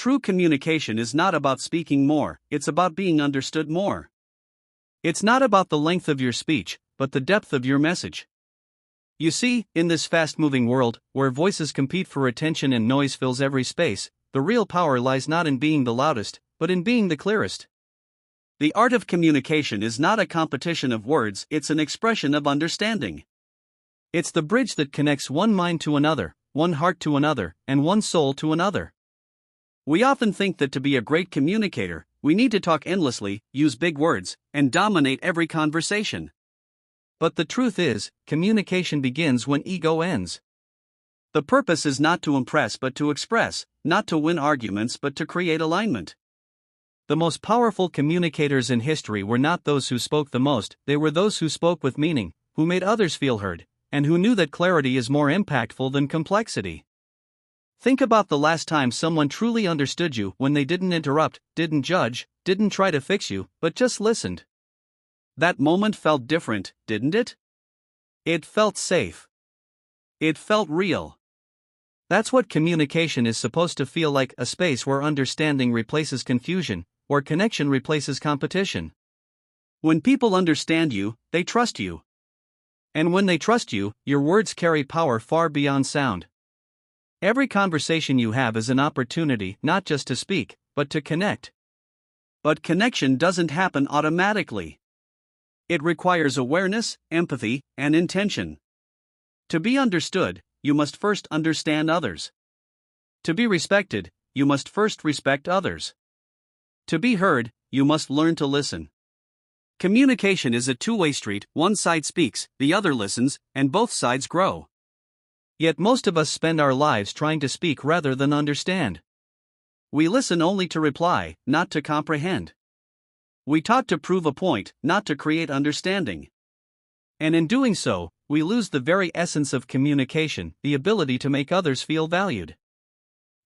True communication is not about speaking more, it's about being understood more. It's not about the length of your speech, but the depth of your message. You see, in this fast-moving world, where voices compete for attention and noise fills every space, the real power lies not in being the loudest, but in being the clearest. The art of communication is not a competition of words, it's an expression of understanding. It's the bridge that connects one mind to another, one heart to another, and one soul to another. We often think that to be a great communicator, we need to talk endlessly, use big words, and dominate every conversation. But the truth is, communication begins when ego ends. The purpose is not to impress but to express, not to win arguments but to create alignment. The most powerful communicators in history were not those who spoke the most, they were those who spoke with meaning, who made others feel heard, and who knew that clarity is more impactful than complexity. Think about the last time someone truly understood you, when they didn't interrupt, didn't judge, didn't try to fix you, but just listened. That moment felt different, didn't it? It felt safe. It felt real. That's what communication is supposed to feel like, a space where understanding replaces confusion, where connection replaces competition. When people understand you, they trust you. And when they trust you, your words carry power far beyond sound. Every conversation you have is an opportunity not just to speak, but to connect. But connection doesn't happen automatically. It requires awareness, empathy, and intention. To be understood, you must first understand others. To be respected, you must first respect others. To be heard, you must learn to listen. Communication is a two-way street, one side speaks, the other listens, and both sides grow. Yet most of us spend our lives trying to speak rather than understand. We listen only to reply, not to comprehend. We talk to prove a point, not to create understanding. And in doing so, we lose the very essence of communication, the ability to make others feel valued.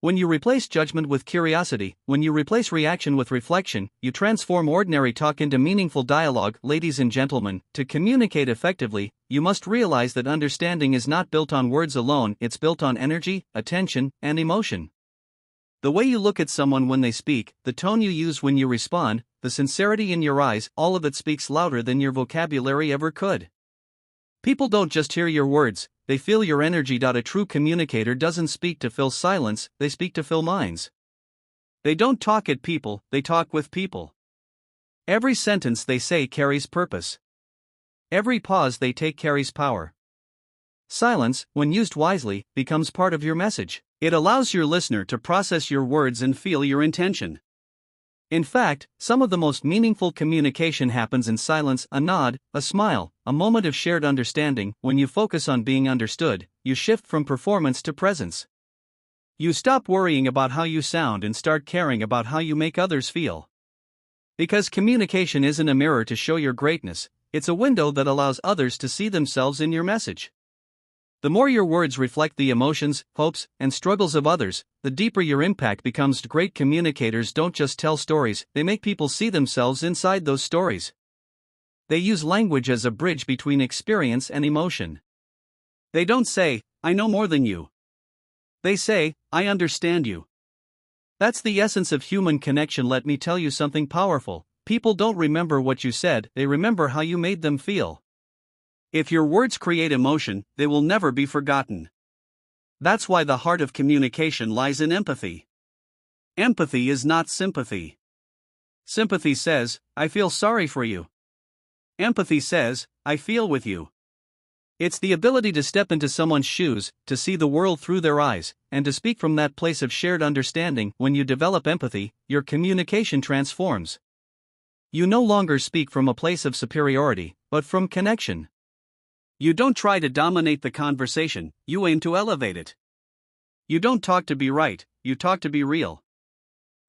When you replace judgment with curiosity, when you replace reaction with reflection, you transform ordinary talk into meaningful dialogue. Ladies and gentlemen, to communicate effectively, you must realize that understanding is not built on words alone, it's built on energy, attention, and emotion. The way you look at someone when they speak, the tone you use when you respond, the sincerity in your eyes, all of it speaks louder than your vocabulary ever could. People don't just hear your words, they feel your energy. A true communicator doesn't speak to fill silence, they speak to fill minds. They don't talk at people, they talk with people. Every sentence they say carries purpose. Every pause they take carries power. Silence, when used wisely, becomes part of your message. It allows your listener to process your words and feel your intention. In fact, some of the most meaningful communication happens in silence, a nod, a smile, a moment of shared understanding. When you focus on being understood, you shift from performance to presence. You stop worrying about how you sound and start caring about how you make others feel. Because communication isn't a mirror to show your greatness, it's a window that allows others to see themselves in your message. The more your words reflect the emotions, hopes, and struggles of others, the deeper your impact becomes. Great communicators don't just tell stories, they make people see themselves inside those stories. They use language as a bridge between experience and emotion. They don't say, "I know more than you." They say, "I understand you." That's the essence of human connection. Let me tell you something powerful. People don't remember what you said, they remember how you made them feel. If your words create emotion, they will never be forgotten. That's why the heart of communication lies in empathy. Empathy is not sympathy. Sympathy says, "I feel sorry for you." Empathy says, "I feel with you." It's the ability to step into someone's shoes, to see the world through their eyes, and to speak from that place of shared understanding. When you develop empathy, your communication transforms. You no longer speak from a place of superiority, but from connection. You don't try to dominate the conversation, you aim to elevate it. You don't talk to be right, you talk to be real.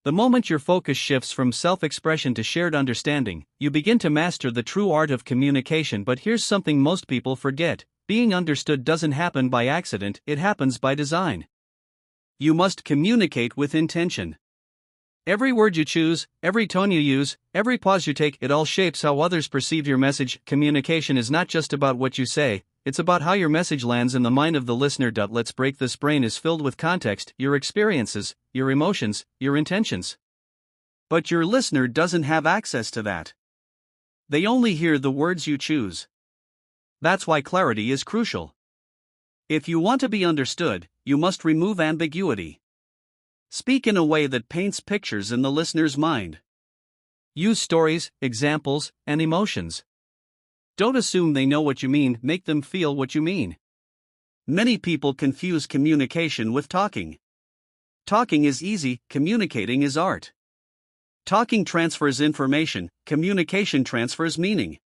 The moment your focus shifts from self-expression to shared understanding, you begin to master the true art of communication. But here's something most people forget: being understood doesn't happen by accident, it happens by design. You must communicate with intention. Every word you choose, every tone you use, every pause you take, it all shapes how others perceive your message. Communication is not just about what you say, it's about how your message lands in the mind of the listener. Let's break this. Brain is filled with context, your experiences, your emotions, your intentions. But your listener doesn't have access to that. They only hear the words you choose. That's why clarity is crucial. If you want to be understood, you must remove ambiguity. Speak in a way that paints pictures in the listener's mind. Use stories, examples, and emotions. Don't assume they know what you mean, make them feel what you mean. Many people confuse communication with talking. Talking is easy, communicating is art. Talking transfers information, communication transfers meaning.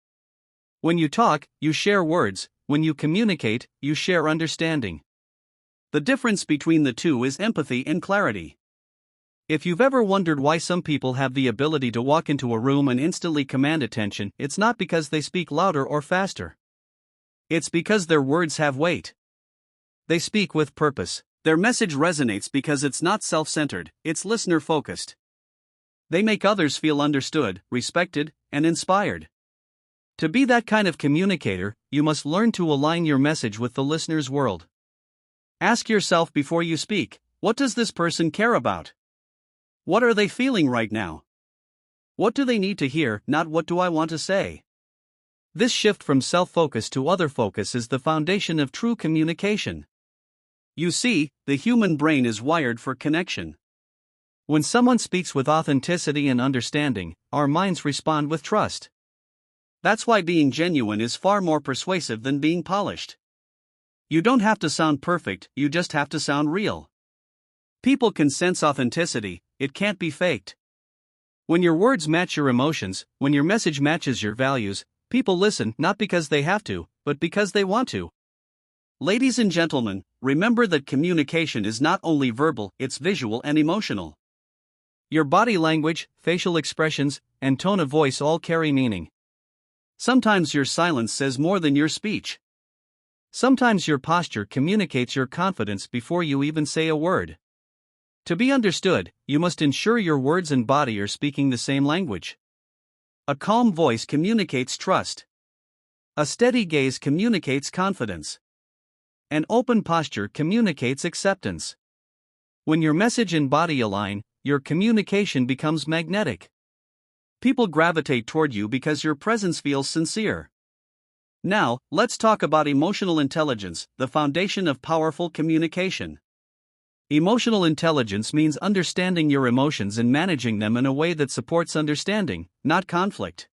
When you talk, you share words, when you communicate, you share understanding. The difference between the two is empathy and clarity. If you've ever wondered why some people have the ability to walk into a room and instantly command attention, it's not because they speak louder or faster. It's because their words have weight. They speak with purpose. Their message resonates because it's not self-centered, it's listener-focused. They make others feel understood, respected, and inspired. To be that kind of communicator, you must learn to align your message with the listener's world. Ask yourself before you speak, what does this person care about? What are they feeling right now? What do they need to hear, not what do I want to say? This shift from self-focus to other focus is the foundation of true communication. You see, the human brain is wired for connection. When someone speaks with authenticity and understanding, our minds respond with trust. That's why being genuine is far more persuasive than being polished. You don't have to sound perfect, you just have to sound real. People can sense authenticity, it can't be faked. When your words match your emotions, when your message matches your values, people listen not because they have to, but because they want to. Ladies and gentlemen, remember that communication is not only verbal, it's visual and emotional. Your body language, facial expressions, and tone of voice all carry meaning. Sometimes your silence says more than your speech. Sometimes your posture communicates your confidence before you even say a word. To be understood, you must ensure your words and body are speaking the same language. A calm voice communicates trust. A steady gaze communicates confidence. An open posture communicates acceptance. When your message and body align, your communication becomes magnetic. People gravitate toward you because your presence feels sincere. Now, let's talk about emotional intelligence, the foundation of powerful communication. Emotional intelligence means understanding your emotions and managing them in a way that supports understanding, not conflict.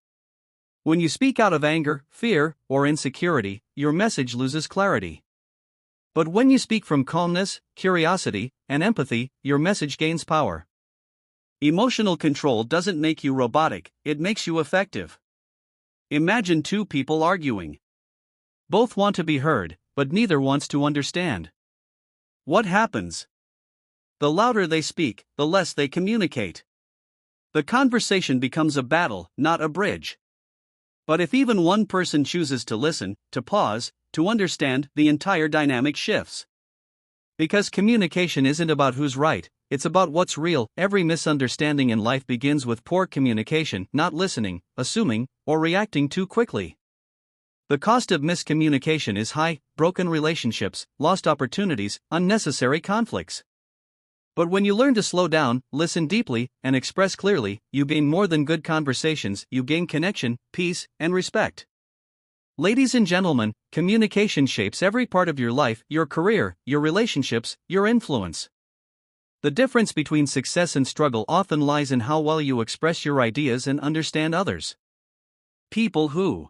When you speak out of anger, fear, or insecurity, your message loses clarity. But when you speak from calmness, curiosity, and empathy, your message gains power. Emotional control doesn't make you robotic, it makes you effective. Imagine two people arguing. Both want to be heard, but neither wants to understand. What happens? The louder they speak, the less they communicate. The conversation becomes a battle, not a bridge. But if even one person chooses to listen, to pause, to understand, the entire dynamic shifts. Because communication isn't about who's right, it's about what's real. Every misunderstanding in life begins with poor communication, not listening, assuming, or reacting too quickly. The cost of miscommunication is high: broken relationships, lost opportunities, unnecessary conflicts. But when you learn to slow down, listen deeply, and express clearly, you gain more than good conversations, you gain connection, peace, and respect. Ladies and gentlemen, communication shapes every part of your life, your career, your relationships, your influence. The difference between success and struggle often lies in how well you express your ideas and understand others. People who